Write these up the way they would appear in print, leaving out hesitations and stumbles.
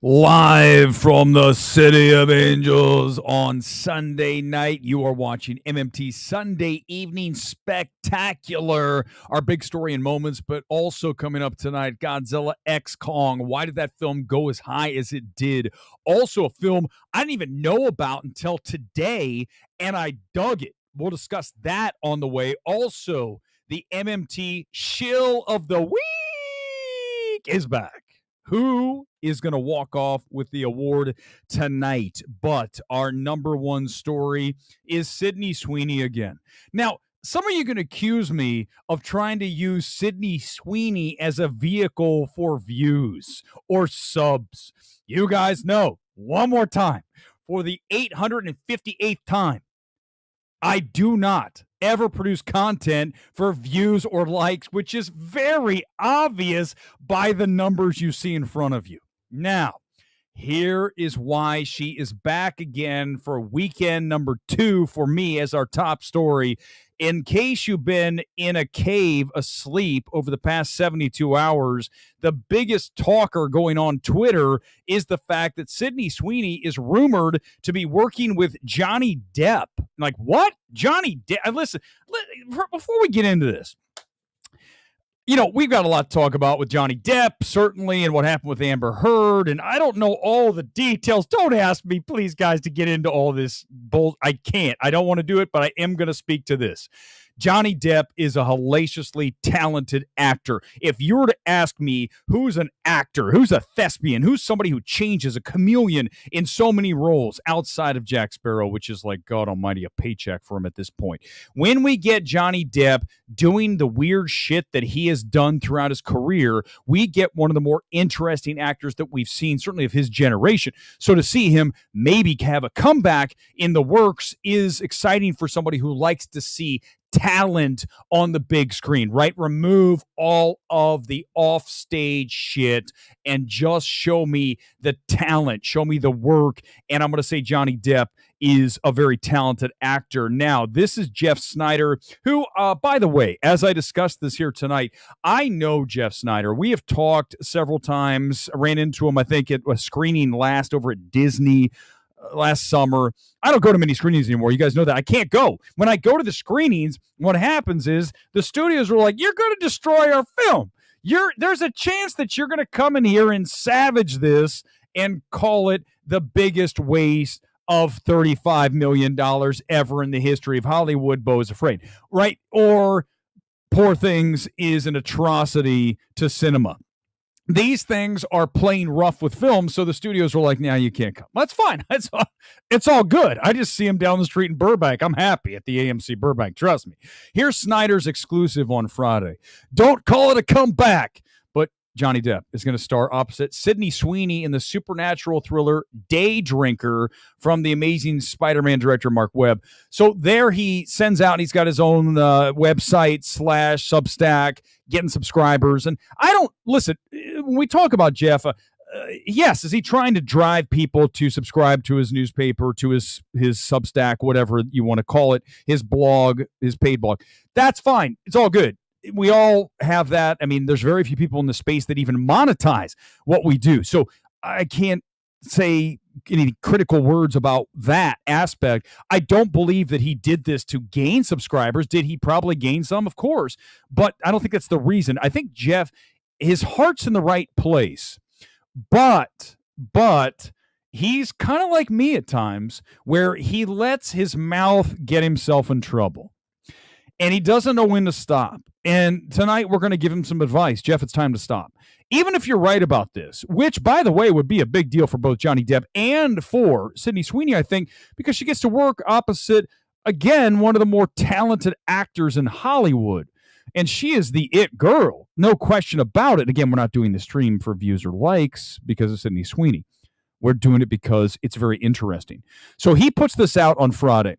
Live from the City of Angels on Sunday night, you are watching MMT Sunday Evening Spectacular. Our big story and moments, but also coming up tonight, GodzillaXKong. Why did that film go as high as it did? Also a film I didn't even know about until today, and I dug it. We'll discuss that on the way. Also, the MMT Shill of the Week is back. Who is going to walk off with the award tonight? But our number one story is Sydney Sweeney again. Now, some of you are going to accuse me of trying to use Sydney Sweeney as a vehicle for views or subs. You guys know, one more time, for the 858th time, I do not ever produce content for views or likes, which is very obvious by the numbers you see in front of you. Now, here is why she is back again for weekend number 2 for me as our top story. In case you've been in a cave asleep over the past 72 hours, the biggest talker going on Twitter is the fact that Sydney Sweeney is rumored to be working with Johnny Depp. Like, what? Johnny Depp? Listen, before we get into this, you know, we've got a lot to talk about with Johnny Depp, certainly, and what happened with Amber Heard, and I don't know all the details. Don't ask me, please, guys, to get into all this bull. I can't. I don't want to do it, but I am going to speak to this. Johnny Depp is a hellaciously talented actor. If you were to ask me who's an actor, who's a thespian, who's somebody who changes, a chameleon in so many roles outside of Jack Sparrow, which is like, God almighty, a paycheck for him at this point. When we get Johnny Depp doing the weird shit that he has done throughout his career, we get one of the more interesting actors that we've seen, certainly of his generation. So to see him maybe have a comeback in the works is exciting for somebody who likes to see talent on the big screen, right? Remove all of the offstage shit and just show me the talent, show me the work. And I'm going to say Johnny Depp is a very talented actor. Now, this is Jeff Snyder, who, by the way, as I discussed this here tonight, I know Jeff Snyder. We have talked several times. I ran into him, I think, at a screening last over at Disney last summer. I don't go to many screenings anymore. You guys know that. I can't go. When I go to the screenings, what happens is the studios are like, you're going to destroy our film. There's a chance that you're going to come in here and savage this and call it the biggest waste of $35 million ever in the history of Hollywood. Beau is afraid, right? Or Poor Things is an atrocity to cinema. These things are playing rough with film, so the studios were like, nah, you can't come. That's fine. It's all good. I just see him down the street in Burbank. I'm happy at the AMC Burbank. Trust me. Here's Snyder's exclusive on Friday. Don't call it a comeback, but Johnny Depp is going to star opposite Sydney Sweeney in the supernatural thriller Day Drinker from the amazing Spider-Man director Mark Webb. So there he sends out, and he's got his own website / Substack, getting subscribers. And I don't, listen, when we talk about Jeff, yes, is he trying to drive people to subscribe to his newspaper, to his Substack, whatever you want to call it, his blog, his paid blog? That's fine. It's all good. We all have that. I mean, there's very few people in the space that even monetize what we do. So I can't say any critical words about that aspect. I don't believe that he did this to gain subscribers. Did he probably gain some? Of course. But I don't think that's the reason. I think Jeff, his heart's in the right place. But he's kind of like me at times where he lets his mouth get himself in trouble. And he doesn't know when to stop. And tonight we're going to give him some advice. Jeff, it's time to stop. Even if you're right about this, which, by the way, would be a big deal for both Johnny Depp and for Sydney Sweeney, I think, because she gets to work opposite, again, one of the more talented actors in Hollywood. And she is the it girl. No question about it. Again, we're not doing the stream for views or likes because of Sydney Sweeney. We're doing it because it's very interesting. So he puts this out on Friday.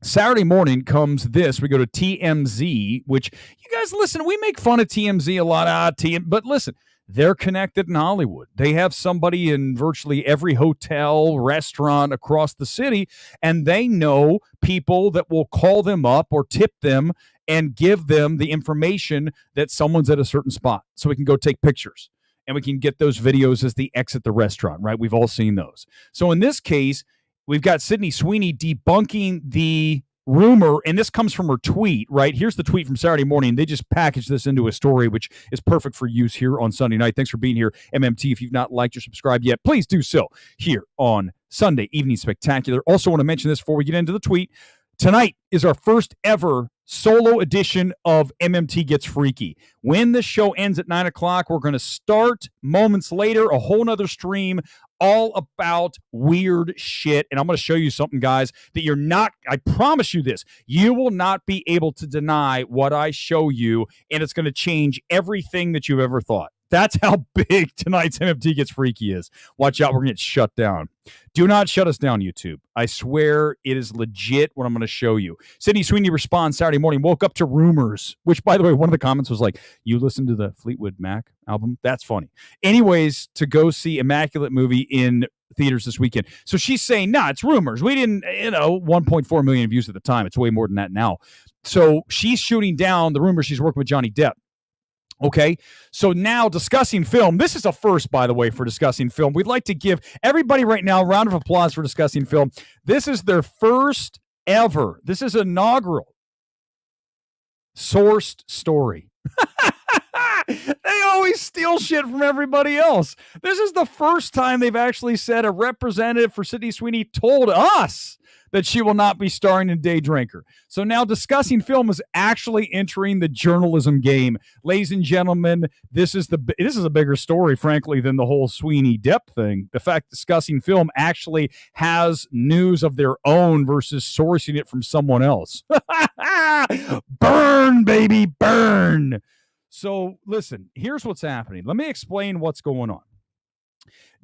Saturday morning comes this. We go to TMZ, which you guys listen, we make fun of TMZ a lot. But listen, they're connected in Hollywood. They have somebody in virtually every hotel, restaurant across the city, and they know people that will call them up or tip them and give them the information that someone's at a certain spot so we can go take pictures. and we can get those videos as they exit the restaurant, right? We've all seen those. So in this case, we've got Sydney Sweeney debunking the rumor, and this comes from her tweet, right? Here's the tweet from Saturday morning. They just packaged this into a story, which is perfect for use here on Sunday night. Thanks for being here, MMT. If you've not liked or subscribed yet, please do so here on Sunday Evening Spectacular. Also want to mention this before we get into the tweet. Tonight is our first ever solo edition of MMT Gets Freaky. When the show ends at 9 o'clock, we're going to start moments later, a whole nother stream all about weird shit. And I'm going to show you something, guys, that you're not, I promise you this, you will not be able to deny what I show you, and it's going to change everything that you've ever thought. That's how big tonight's MMT Gets Freaky is. Watch out, we're going to get shut down. Do not shut us down, YouTube. I swear it is legit what I'm going to show you. Sydney Sweeney responds Saturday morning, woke up to rumors, which, by the way, one of the comments was like, you listened to the Fleetwood Mac album? That's funny. Anyways, to go see Immaculate movie in theaters this weekend. So she's saying, nah, it's rumors. We didn't, 1.4 million views at the time. It's way more than that now. So she's shooting down the rumor she's working with Johnny Depp. Okay, so now discussing film. This is a first, by the way, for discussing film. We'd like to give everybody right now a round of applause for discussing film. This is their first ever. This is inaugural sourced story. They always steal shit from everybody else. This is the first time they've actually said a representative for Sydney Sweeney told us that she will not be starring in Day Drinker. So now discussing film is actually entering the journalism game. Ladies and gentlemen, this is a bigger story, frankly, than the whole Sweeney Depp thing. The fact discussing film actually has news of their own versus sourcing it from someone else. Burn, baby, burn. So listen, here's what's happening. Let me explain what's going on.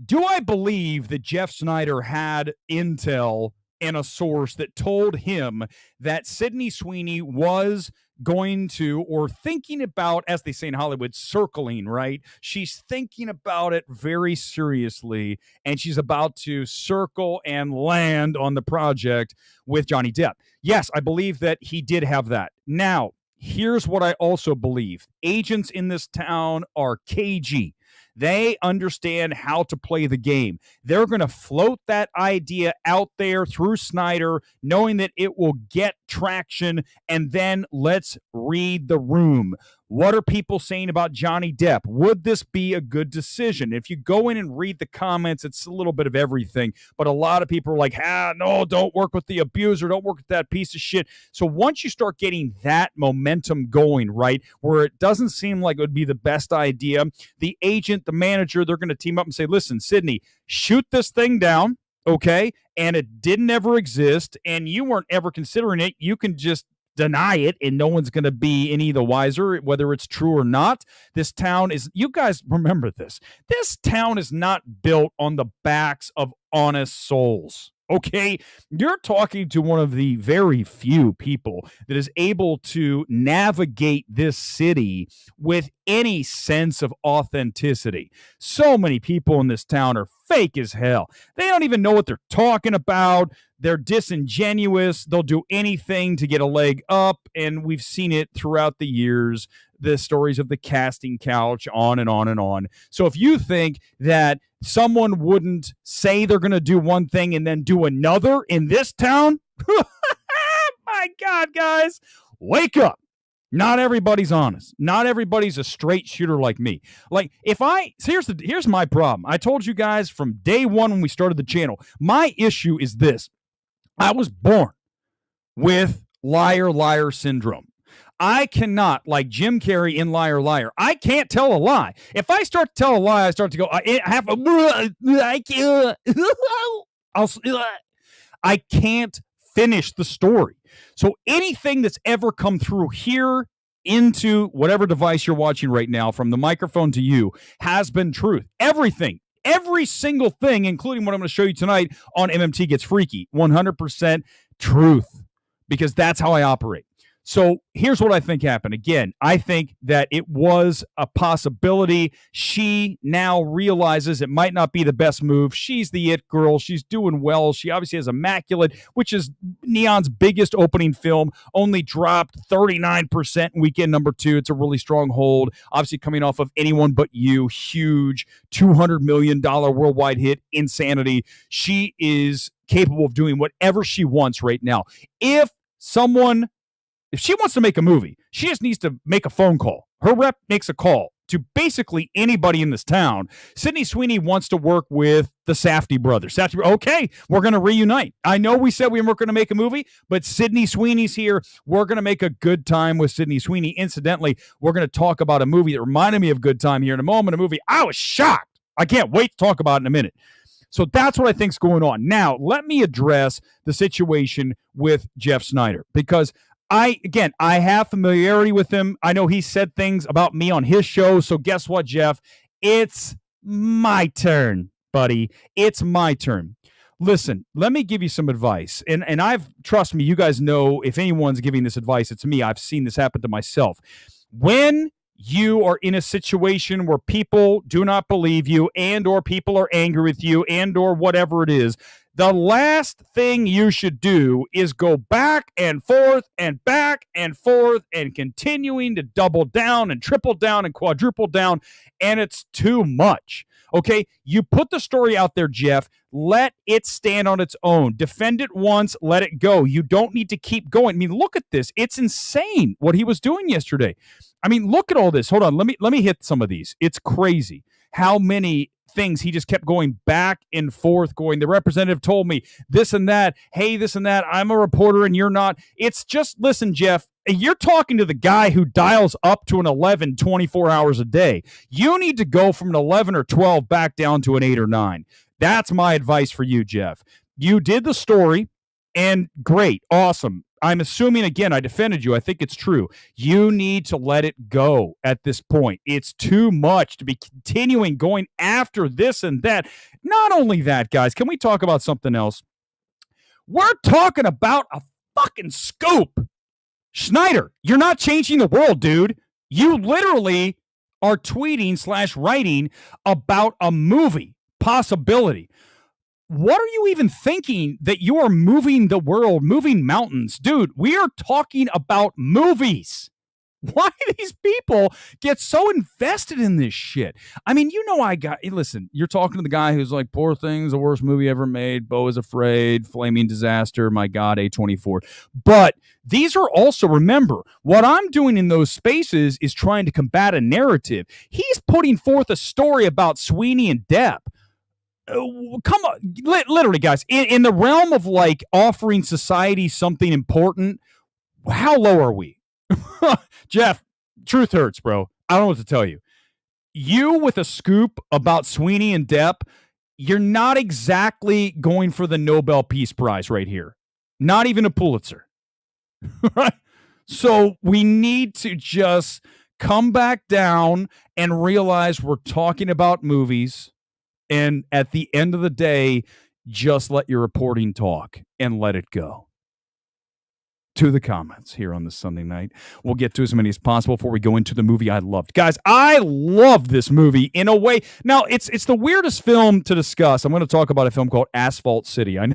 Do I believe that Jeff Snyder had intel and a source that told him that Sydney Sweeney was going to, or thinking about, as they say in Hollywood, circling, right? She's thinking about it very seriously, and she's about to circle and land on the project with Johnny Depp. Yes, I believe that he did have that. Now, here's what I also believe. Agents in this town are cagey. They understand how to play the game. They're going to float that idea out there through Snyder, knowing that it will get traction, and then let's read the room. What are people saying about Johnny Depp? Would this be a good decision? If you go in and read the comments, it's a little bit of everything, but a lot of people are like, no, don't work with the abuser, don't work with that piece of shit. So once you start getting that momentum going, right, where it doesn't seem like it would be the best idea, the agent, the manager, they're going to team up and say, listen, Sydney, shoot this thing down, okay, and it didn't ever exist, and you weren't ever considering it. You can just deny it, and no one's going to be any the wiser whether it's true or not. This town is, you guys remember this, this town is not built on the backs of honest souls. Okay, you're talking to one of the very few people that is able to navigate this city with any sense of authenticity. So many people in this town are fake as hell. They don't even know what they're talking about. They're disingenuous. They'll do anything to get a leg up, and we've seen it throughout the years, the stories of the casting couch, on and on and on. So if you think that someone wouldn't say they're going to do one thing and then do another in this town, my God, guys, wake up. Not everybody's honest. Not everybody's a straight shooter like me. Like, here's my problem. I told you guys from day one when we started the channel, my issue is this. I was born with liar syndrome. I cannot, like Jim Carrey in Liar Liar, I can't tell a lie. If I start to tell a lie, I start to go, I can't finish the story. So anything that's ever come through here into whatever device you're watching right now, from the microphone to you, has been truth. Everything. Every single thing, including what I'm going to show you tonight on MMT Gets Freaky, 100% truth, because that's how I operate. So here's what I think happened. Again, I think that it was a possibility. She now realizes it might not be the best move. She's the it girl. She's doing well. She obviously has Immaculate, which is Neon's biggest opening film, only dropped 39% in weekend number 2. It's a really strong hold. Obviously coming off of Anyone But You, huge $200 million worldwide hit, Insanity. She is capable of doing whatever she wants right now. If she wants to make a movie, she just needs to make a phone call. Her rep makes a call to basically anybody in this town. Sydney Sweeney wants to work with the Safdie brothers. Okay, we're going to reunite. I know we said we weren't going to make a movie, but Sydney Sweeney's here. We're going to make a good time with Sydney Sweeney. Incidentally, we're going to talk about a movie that reminded me of Good Time here in a moment, a movie I was shocked. I can't wait to talk about it in a minute. So that's what I think's going on. Now, let me address the situation with Jeff Snyder, because I have familiarity with him. I know he said things about me on his show. So guess what, Jeff? It's my turn, buddy. It's my turn. Listen, let me give you some advice. And trust me, you guys know if anyone's giving this advice, it's me. I've seen this happen to myself. When you are in a situation where people do not believe you, and or people are angry with you, and or whatever it is, the last thing you should do is go back and forth and continuing to double down and triple down and quadruple down, and it's too much. Okay, you put the story out there, Jeff. Let it stand on its own. Defend it once, let it go. You don't need to keep going. I mean, look at this. It's insane what he was doing yesterday. I mean, look at all this. Hold on. Let me hit some of these. It's crazy how many things he just kept going back and forth, going, the representative told me this and that. Hey, this and that. I'm a reporter and you're not. It's just, listen, Jeff, you're talking to the guy who dials up to an 11 24 hours a day. You need to go from an 11 or 12 back down to an 8 or 9. That's my advice for you, Jeff. You did the story, and great, awesome. I'm assuming, again, I defended you. I think it's true. You need to let it go at this point. It's too much to be continuing going after this and that. Not only that, guys, can we talk about something else? We're talking about a fucking scoop. Snyder, you're not changing the world, dude. You literally are tweeting/writing about a movie possibility. What are you even thinking that you are moving the world, moving mountains? Dude, we are talking about movies. Why do these people get so invested in this shit? I mean, listen, you're talking to the guy who's like, Poor Things, the worst movie ever made, Beau is Afraid, Flaming Disaster, my God, A24. But these are also, remember, what I'm doing in those spaces is trying to combat a narrative. He's putting forth a story about Sweeney and Depp. Come on, literally, guys, in the realm of like offering society something important, how low are we? Jeff, truth hurts, bro. I don't know what to tell you. You with a scoop about Sweeney and Depp, you're not exactly going for the Nobel Peace Prize right here. Not even a Pulitzer. So we need to just come back down and realize we're talking about movies. And at the end of the day, just let your reporting talk and let it go. To the comments here on this Sunday night. We'll get to as many as possible before we go into the movie I loved. Guys, I love this movie in a way. Now, it's the weirdest film to discuss. I'm going to talk about a film called Asphalt City. I know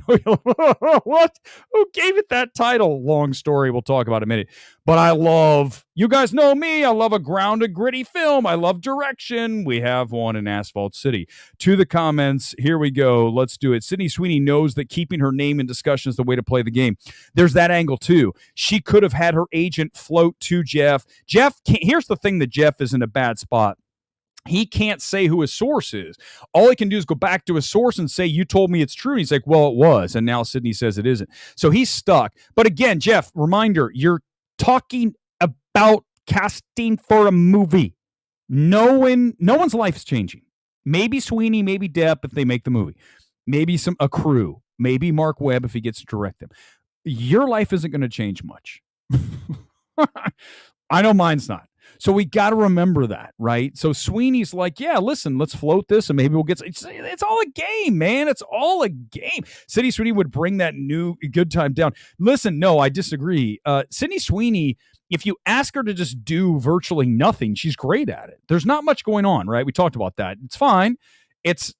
what? Who gave it that title? Long story. We'll talk about it in a minute. But you guys know me. I love a grounded, gritty film. I love direction. We have one in Asphalt City. To the comments. Here we go. Let's do it. Sydney Sweeney knows that keeping her name in discussion is the way to play the game. There's that angle too. She could have had her agent float to Jeff. Here's the thing, that Jeff is in a bad spot. He can't say who his source is. All he can do is go back to his source and say, you told me it's true. And he's like, well, it was. And now Sydney says it isn't. So he's stuck. But again, Jeff, reminder, you're talking about casting for a movie. No one's life's changing. Maybe Sweeney, maybe Depp if they make the movie. Maybe a crew. Maybe Mark Webb if he gets to direct them. Your life isn't going to change much. I know mine's not. So we got to remember that, right? So Sweeney's like, yeah, listen, let's float this and maybe we'll get. It's all a game, man. It's all a game. Sydney Sweeney would bring that new good time down. Listen, no, I disagree. Sydney Sweeney, if you ask her to just do virtually nothing, she's great at it. There's not much going on, right? We talked about that. It's fine.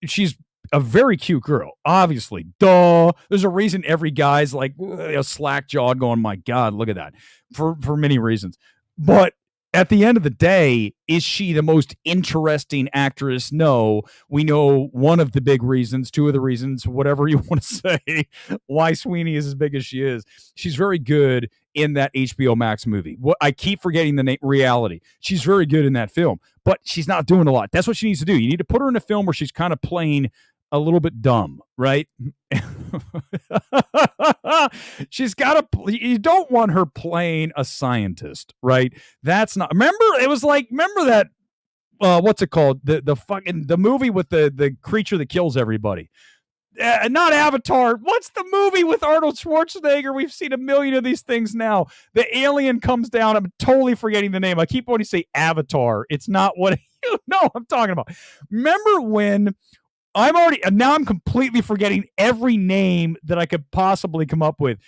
She's a very cute girl, obviously. Duh. There's a reason every guy's like slack jawed, going, "My God, look at that," for many reasons. But at the end of the day, is she the most interesting actress? No. We know one of the big reasons, two of the reasons, whatever you want to say, why Sweeney is as big as she is. She's very good in that HBO Max movie. I keep forgetting the name, Reality. She's very good in that film, but she's not doing a lot. That's what she needs to do. You need to put her in a film where she's kind of playing a little bit dumb, right? She's got to, you don't want her playing a scientist, right? That's not, remember that, what's it called? The movie with the creature that kills everybody. Not Avatar. What's the movie with Arnold Schwarzenegger? We've seen a million of these things now. The alien comes down. I'm totally forgetting the name. I keep wanting to say Avatar. It's not what you know I'm talking about. Remember when I'm completely forgetting every name that I could possibly come up with.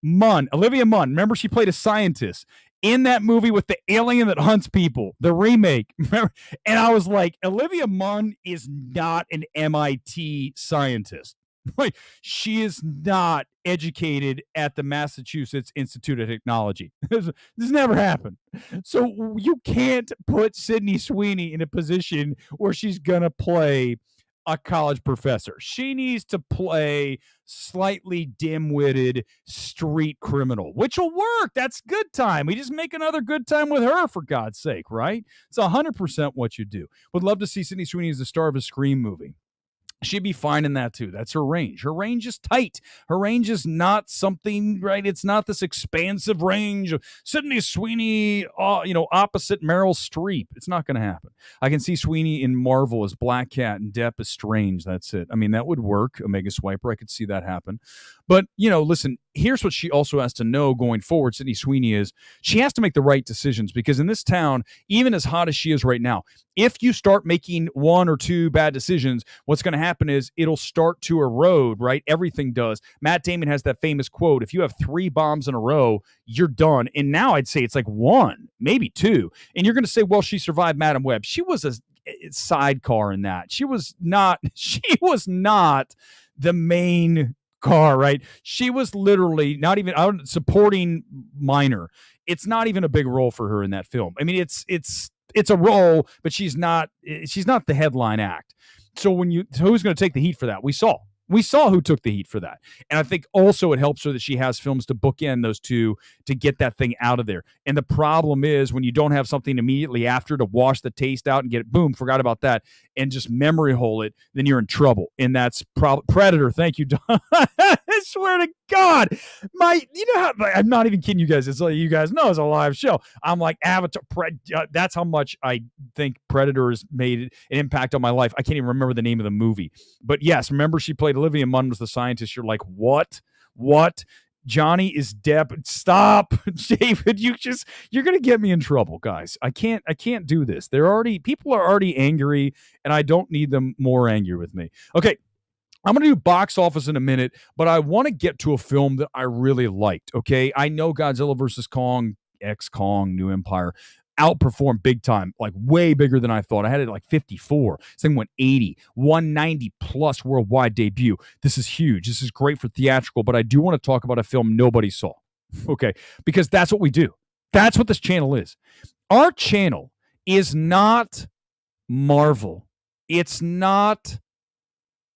Olivia Munn. Remember, she played a scientist in that movie with the alien that hunts people, the remake. Remember? And I was like, Olivia Munn is not an MIT scientist. Like, she is not educated at the Massachusetts Institute of Technology. This never happened. So you can't put Sydney Sweeney in a position where she's going to play a college professor. She needs to play slightly dim-witted street criminal, which will work. That's good time. We just make another good time with her, for God's sake, right? It's 100% what you do. Would love to see Sydney Sweeney as the star of a Scream movie. She'd be fine in that too. That's her range. Her range is tight. Her range is not something, right? It's not this expansive range of Sydney Sweeney, opposite Meryl Streep. It's not going to happen. I can see Sweeney in Marvel as Black Cat and Depp as Strange. That's it. I mean, that would work. Omega Swiper, I could see that happen. But, listen, here's what she also has to know going forward, Sydney Sweeney, is she has to make the right decisions, because in this town, even as hot as she is right now, if you start making one or two bad decisions, what's going to happen is it'll start to erode, right? Everything does. Matt Damon has that famous quote, if you have 3 bombs in a row, you're done. And now I'd say it's like 1, maybe 2. And you're going to say, well, she survived Madam Web. She was a sidecar in that. She was not the main car, right? She was literally not even supporting minor. It's not even a big role for her in that film. I mean, it's a role, but she's not the headline act. So who's going to take the heat for that? We saw who took the heat for that. And I think also it helps her that she has films to bookend those two to get that thing out of there. And the problem is when you don't have something immediately after to wash the taste out and get it, boom, forgot about that, and just memory hole it, then you're in trouble. And that's Predator. Thank you, Don. I swear to God, I'm not even kidding you guys. It's like, you guys know it's a live show. I'm like, Avatar. That's how much I think Predator has made an impact on my life. I can't even remember the name of the movie. But yes, remember she played Olivia Munn was the scientist. You're like, what? Johnny is Depp. Stop, David. You're going to get me in trouble, guys. I can't do this. People are already angry, and I don't need them more angry with me. Okay. I'm going to do box office in a minute, but I want to get to a film that I really liked, okay? I know Godzilla vs. Kong, X-Kong, New Empire, outperformed big time, like way bigger than I thought. I had it like 54. This thing went 80, 190 plus worldwide debut. This is huge. This is great for theatrical, but I do want to talk about a film nobody saw, okay? Because that's what we do. That's what this channel is. Our channel is not Marvel. It's not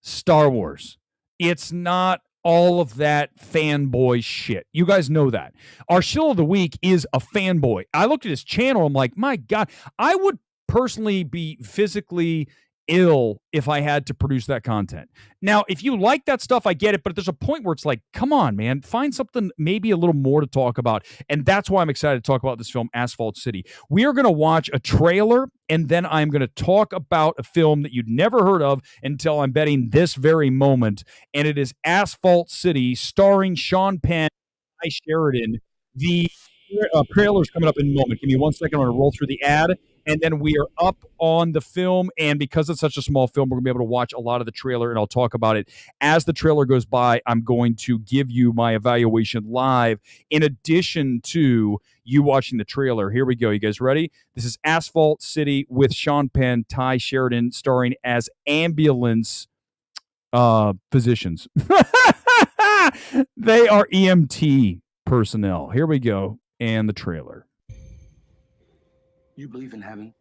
Star Wars. It's not all of that fanboy shit. You guys know that. Our Shill of the Week is a fanboy. I looked at his channel. I'm like, my God, I would personally be physically ill if I had to produce that content. Now, if you like that stuff, I get it, but there's a point where it's like, come on, man, find something maybe a little more to talk about. And that's why I'm excited to talk about this film, Asphalt City. We are going to watch a trailer, and then I'm going to talk about a film that you'd never heard of until I'm betting this very moment. And it is Asphalt City, starring Sean Penn, Guy Sheridan, the trailer's coming up in a moment. Give me 1 second. I'm going to roll through the ad, and then we are up on the film. And because it's such a small film, we're going to be able to watch a lot of the trailer, and I'll talk about it. As the trailer goes by, I'm going to give you my evaluation live in addition to you watching the trailer. Here we go. You guys ready? This is Asphalt City with Sean Penn, Ty Sheridan, starring as ambulance physicians. They are EMT personnel. Here we go. And the trailer. You believe in heaven?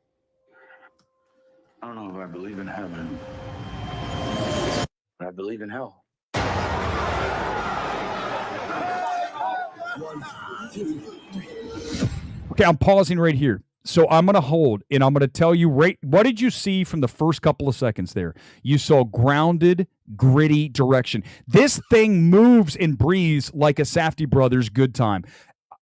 I don't know if I believe in heaven, but I believe in hell. Okay, I'm pausing right here. So I'm going to hold, and I'm going to tell you, right, what did you see from the first couple of seconds there? You saw grounded, gritty direction. This thing moves and breathes like a Safdie Brothers Good Time.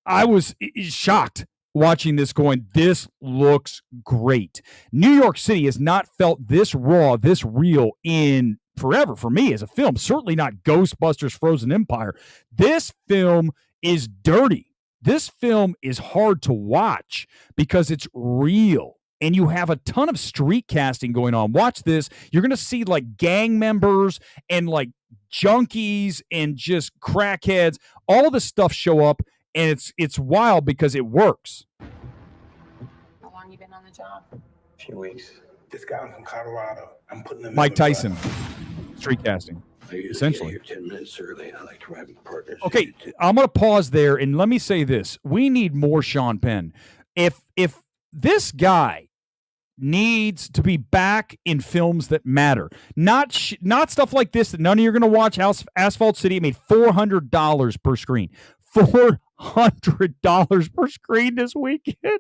I was shocked watching this going, this looks great. New York City has not felt this raw, this real in forever for me as a film. Certainly not Ghostbusters Frozen Empire. This film is dirty. This film is hard to watch because it's real. And you have a ton of street casting going on. Watch this. You're going to see like gang members and like junkies and just crackheads. All this stuff show up, and it's wild because it works. How long you been on the job? A few weeks. This guy from Colorado. I'm putting him Mike in the Tyson, street casting. I usually Essentially. get here 10 minutes early. I like to ride with partners. Okay, I'm going to pause there, and let me say this. We need more Sean Penn. If this guy needs to be back in films that matter, not stuff like this that none of you are going to watch. Asphalt City made $400 per screen. $400 per screen this weekend.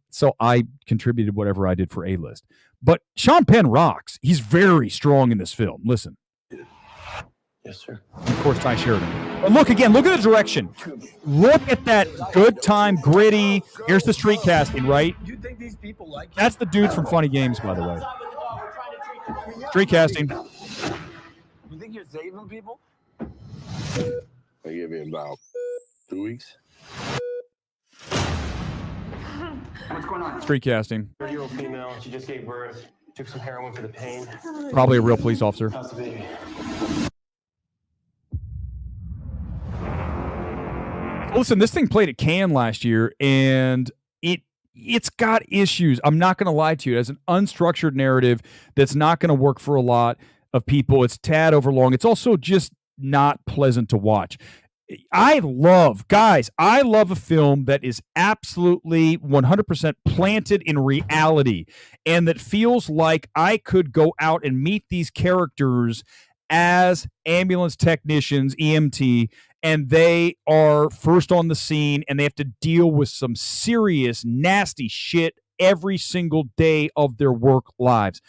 So I contributed whatever I did for A-List. But Sean Penn rocks. He's very strong in this film. Listen. Yes, sir. Of course, Ty Sheridan. But look again. Look at the direction. Look at that Good Time, gritty. Here's the street casting, right? You think these people like you? That's the dude from Funny Games, by the way. Street casting. You think you're saving people? They give me about 2 weeks. What's going on? Street casting. 30-year-old female. She just gave birth. Took some heroin for the pain. Probably a real police officer. How's the baby? Listen, this thing played at Cannes last year, and it's got issues. I'm not going to lie to you. It has an unstructured narrative that's not going to work for a lot of people. It's tad overlong. It's also just not pleasant to watch. I love a film that is absolutely 100% planted in reality and that feels like I could go out and meet these characters as ambulance technicians, EMT, and they are first on the scene and they have to deal with some serious, nasty shit every single day of their work lives.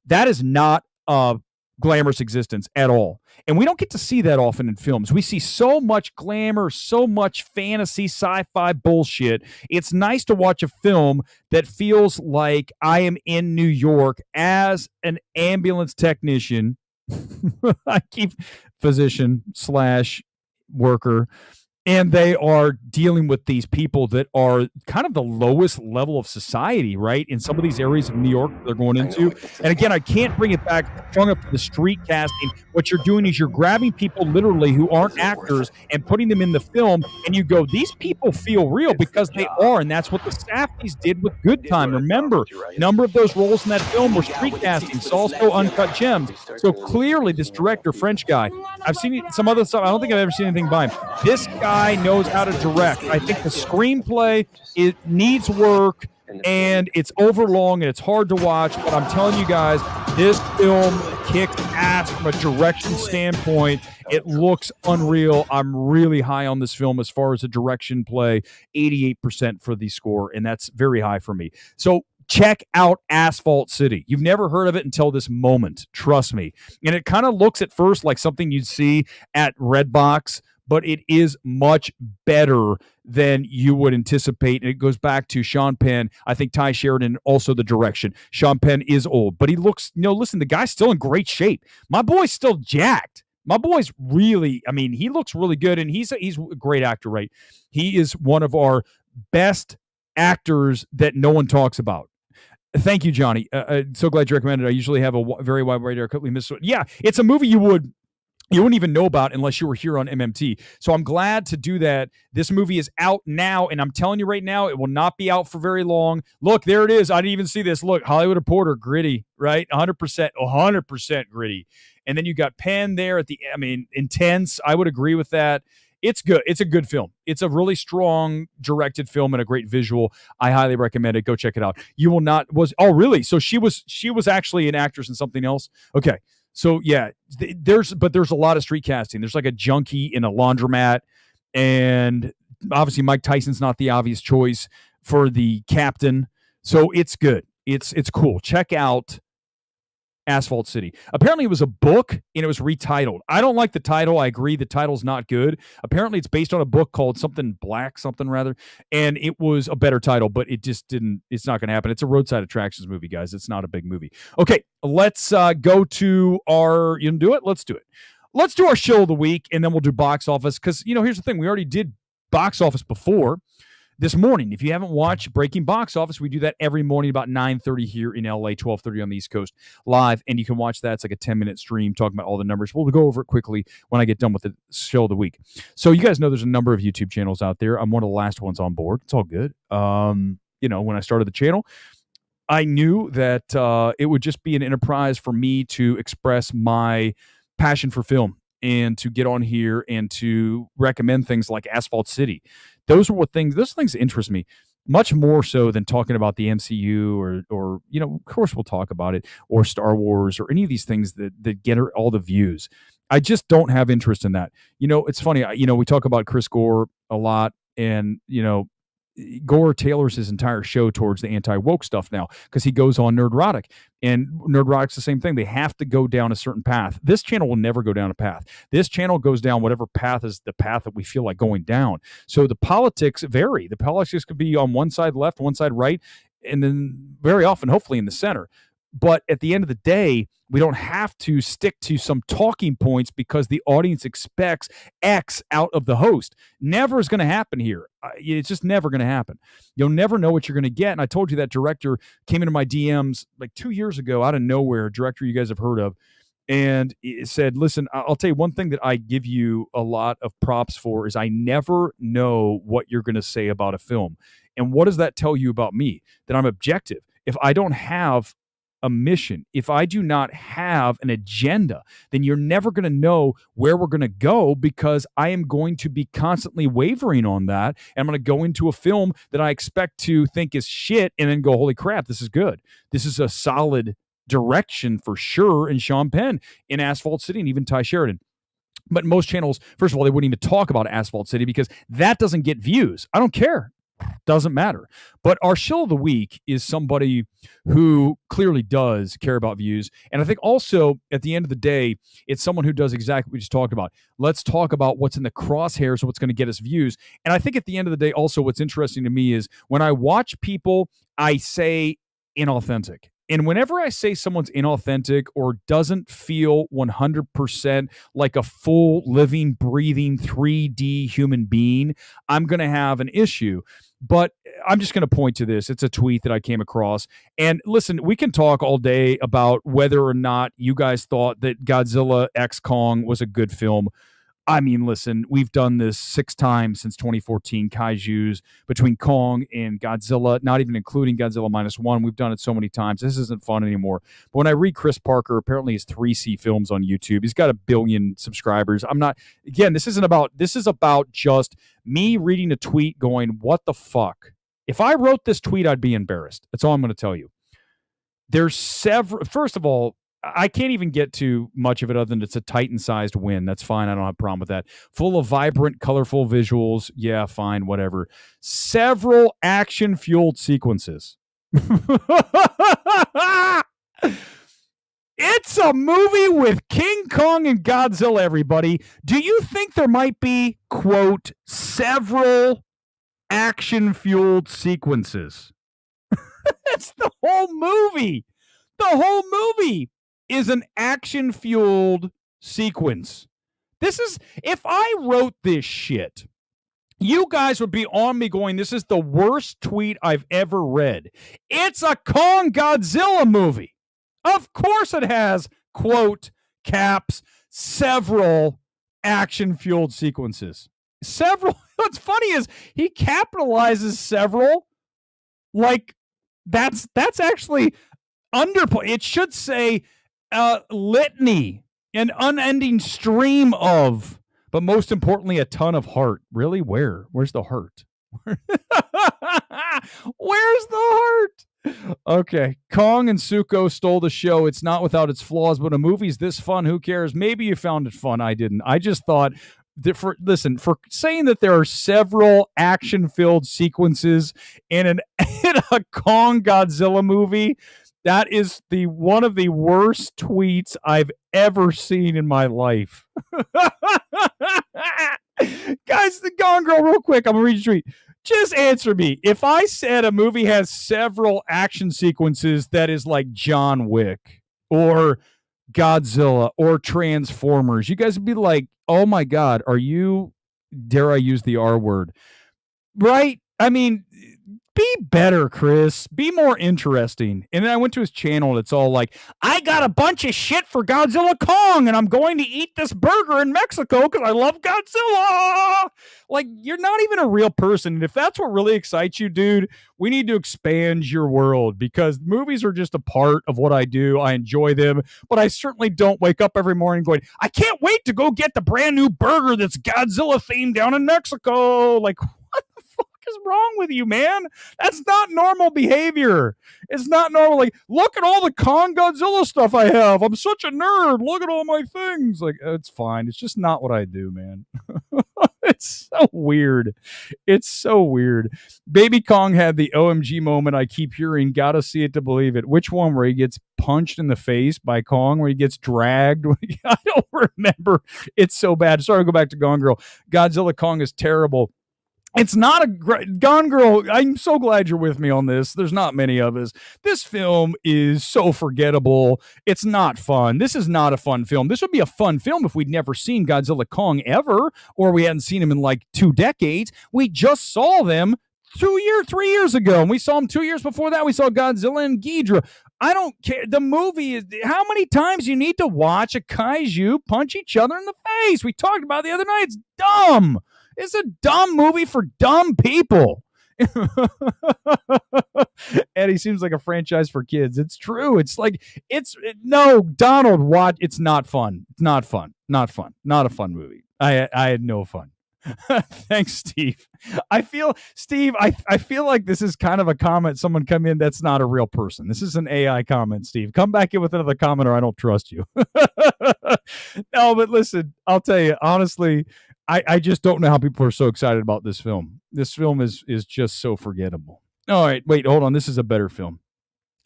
That is not a glamorous existence at all. And we don't get to see that often in films. We see so much glamour, so much fantasy, sci-fi bullshit. It's nice to watch a film that feels like I am in New York as an ambulance technician. I keep physician / worker, and they are dealing with these people that are kind of the lowest level of society, right? In some of these areas of New York they're going into. And again, I can't bring it back strong up to the street casting. What you're doing is you're grabbing people literally who aren't actors and putting them in the film, and you go, these people feel real because they are, and that's what the Safdies did with Good Time. Remember, a number of those roles in that film were street castings, also uncut gems. So clearly this director, French guy, I've seen some other stuff. I don't think I've ever seen anything by him. This guy knows how to direct. I think the screenplay, it needs work, and it's overlong and it's hard to watch, but I'm telling you guys, this film kicks ass from a direction standpoint. It looks unreal. I'm really high on this film as far as the direction play, 88% for the score, and that's very high for me. So check out Asphalt City. You've never heard of it until this moment. Trust me. And it kind of looks at first like something you'd see at Redbox, but it is much better than you would anticipate. And it goes back to Sean Penn. I think Ty Sheridan, also the direction. Sean Penn is old, but he looks, listen, the guy's still in great shape. My boy's still jacked. My boy's really, he looks really good, and he's a great actor, right? He is one of our best actors that no one talks about. Thank you, Johnny. So glad you recommended it. I usually have a very wide radar. Completely missed it. Yeah, it's a movie you wouldn't even know about unless you were here on MMT. So I'm glad to do that. This movie is out now, and I'm telling you right now, it will not be out for very long. Look, there it is. I didn't even see this. Look, Hollywood Reporter, gritty, right? 100% gritty. And then you got Penn there at the, intense. I would agree with that. It's good. It's a good film. It's a really strong directed film and a great visual. I highly recommend it. Go check it out. You will not really? So she was actually an actress in something else. Okay. So yeah, there's a lot of street casting. There's like a junkie in a laundromat, and obviously Mike Tyson's not the obvious choice for the captain. So it's good. It's cool. Check out Asphalt City. Apparently it was a book and it was retitled. I don't like the title. I agree the title's not good. Apparently it's based on a book called something rather, and it was a better title, but it's not going to happen. It's a roadside attractions movie, guys. It's not a big movie. Okay, let's go to our, you can do it? Let's do it. Let's do our show of the week, and then we'll do box office, because, here's the thing. We already did box office before this morning. If you haven't watched Breaking Box Office, we do that every morning about 9:30 here in LA, 12:30 on the East Coast live, and you can watch that. It's like a 10-minute stream talking about all the numbers. We'll go over it quickly when I get done with the show of the week. So you guys know there's a number of YouTube channels out there. I'm one of the last ones on board. It's all good. When I started the channel, I knew that it would just be an enterprise for me to express my passion for film and to get on here and to recommend things like AsphaltCity. Those things interest me much more so than talking about the MCU or of course we'll talk about it, or Star Wars, or any of these things that get all the views. I just don't have interest in that. It's funny, we talk about Chris Gore a lot, and Gore tailors his entire show towards the anti-woke stuff now because he goes on Nerdrotic, and Nerdrotic's the same thing. They have to go down a certain path. This channel will never go down a path. This channel goes down whatever path is the path that we feel like going down. So the politics vary. The politics could be on one side left, one side right, and then very often, hopefully, in the center. But at the end of the day, we don't have to stick to some talking points because the audience expects X out of the host. Never is going to happen here. It's just never going to happen. You'll never know what you're going to get. And I told you that director came into my DMs like 2 years ago out of nowhere, a director you guys have heard of, and it said, listen, I'll tell you one thing that I give you a lot of props for is I never know what you're going to say about a film. And what does that tell you about me? That I'm objective. If I don't have a mission, if I do not have an agenda, then you're never going to know where we're going to go, because I am going to be constantly wavering on that. And I'm going to go into a film that I expect to think is shit and then go, holy crap, this is good. This is a solid direction for sure. And Sean Penn in Asphalt City, and even Ty Sheridan. But most channels, first of all, they wouldn't even talk about Asphalt City because that doesn't get views. I don't care. Doesn't matter. But our show of the week is somebody who clearly does care about views. And I think also at the end of the day, it's someone who does exactly what we just talked about. Let's talk about what's in the crosshairs, what's going to get us views. And I think at the end of the day, also what's interesting to me is when I watch people, I say inauthentic. And whenever I say someone's inauthentic or doesn't feel 100% like a full, living, breathing 3D human being, I'm going to have an issue. But I'm just going to point to this. It's a tweet that I came across. And listen, we can talk all day about whether or not you guys thought that GodzillaXKong was a good film. I mean, listen, we've done this 6 times since 2014, kaijus between Kong and Godzilla, not even including Godzilla -1. We've done it so many times. This isn't fun anymore. But when I read Chris Parker, apparently he's 3C Films on YouTube. He's got 1 billion subscribers. This is about just me reading a tweet going, what the fuck? If I wrote this tweet, I'd be embarrassed. That's all I'm going to tell you. There's first of all, I can't even get to much of it other than it's a Titan-sized win. That's fine. I don't have a problem with that. Full of vibrant, colorful visuals. Yeah, fine, whatever. Several action-fueled sequences. It's a movie with King Kong and Godzilla, everybody. Do you think there might be, quote, several action-fueled sequences? That's the whole movie. The whole movie is an action-fueled sequence. If I wrote this shit, you guys would be on me going, this is the worst tweet I've ever read. It's a Kong Godzilla movie. Of course it has, quote, caps, several action-fueled sequences. Several. What's funny is he capitalizes several like that's actually underplay. It should say litany, an unending stream of, but most importantly, a ton of heart. Really? Where's the heart? Where's the heart? Okay. Kong and Suko stole the show. It's not without its flaws, but a movie's this fun. Who cares? Maybe you found it fun. I didn't. I just thought that for saying that there are several action-filled sequences in a Kong Godzilla movie, that is one of the worst tweets I've ever seen in my life. Guys, the Gone Girl, real quick, I'm going to read your tweet. Just answer me. If I said a movie has several action sequences that is like John Wick or Godzilla or Transformers, you guys would be like, oh my God, are you, dare I use the R word? Right? I mean, be better, Chris. Be more interesting. And then I went to his channel and it's all like, I got a bunch of shit for GodzillaXKong and I'm going to eat this burger in Mexico because I love Godzilla. Like, you're not even a real person. And if that's what really excites you, dude, we need to expand your world because movies are just a part of what I do. I enjoy them, but I certainly don't wake up every morning going, I can't wait to go get the brand new burger that's Godzilla themed down in Mexico. Like, what the fuck is wrong with you, man? That's not normal behavior. It's not normal. Like, look at all the Kong Godzilla stuff I have. I'm such a nerd. Look at all my things. Like, it's fine. It's just not what I do, man. It's so weird. It's so weird. Baby Kong had the OMG moment I keep hearing. Gotta see it to believe it. Which one where he gets punched in the face by Kong, where he gets dragged? I don't remember. It's so bad. Sorry to go back to Gone Girl. GodzillaXKong is terrible. It's not a great Gone Girl. I'm so glad you're with me on this. There's not many of us. This film is so forgettable. It's not fun. This is not a fun film. This would be a fun film if we'd never seen GodzillaXKong ever, or we hadn't seen him in like 2 decades. We just saw them 3 years ago, and we saw him 2 years before that. We saw Godzilla and Ghidorah. I don't care. The movie is how many times you need to watch a kaiju punch each other in the face. We talked about it the other night. It's dumb. It's a dumb movie for dumb people. Eddie seems like a franchise for kids. It's true. It's like, no, Donald, watch. It's not fun. It's not fun. Not fun. Not a fun movie. I had no fun. Thanks, Steve. I feel like this is kind of a comment. Someone come in that's not a real person. This is an AI comment, Steve. Come back in with another comment or I don't trust you. No, but listen, I'll tell you, honestly, I just don't know how people are so excited about this film. This film is just so forgettable. All right, wait, hold on. This is a better film.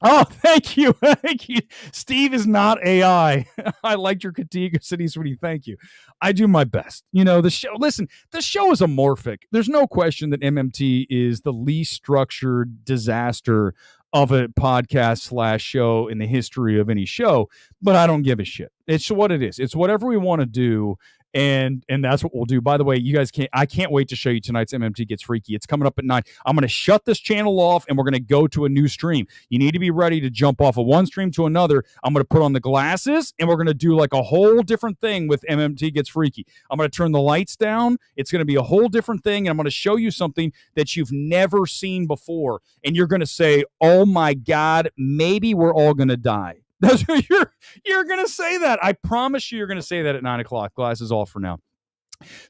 Oh, thank you. Thank you. Steve is not AI. I liked your critique of Sydney Sweeney. Thank you. I do my best. You know, the show is amorphic. There's no question that MMT is the least structured disaster of a podcast / show in the history of any show, but I don't give a shit. It's what it is. It's whatever we want to do. And that's what we'll do. By the way, you guys I can't wait to show you tonight's MMT Gets Freaky. It's coming up at 9. I'm going to shut this channel off and we're going to go to a new stream. You need to be ready to jump off of one stream to another. I'm going to put on the glasses and we're going to do like a whole different thing with MMT Gets Freaky. I'm going to turn the lights down. It's going to be a whole different thing. And I'm going to show you something that you've never seen before. And you're going to say, oh my God, maybe we're all going to die. That's what you're going to say that. I promise you're going to say that at 9 o'clock. Glasses off for now.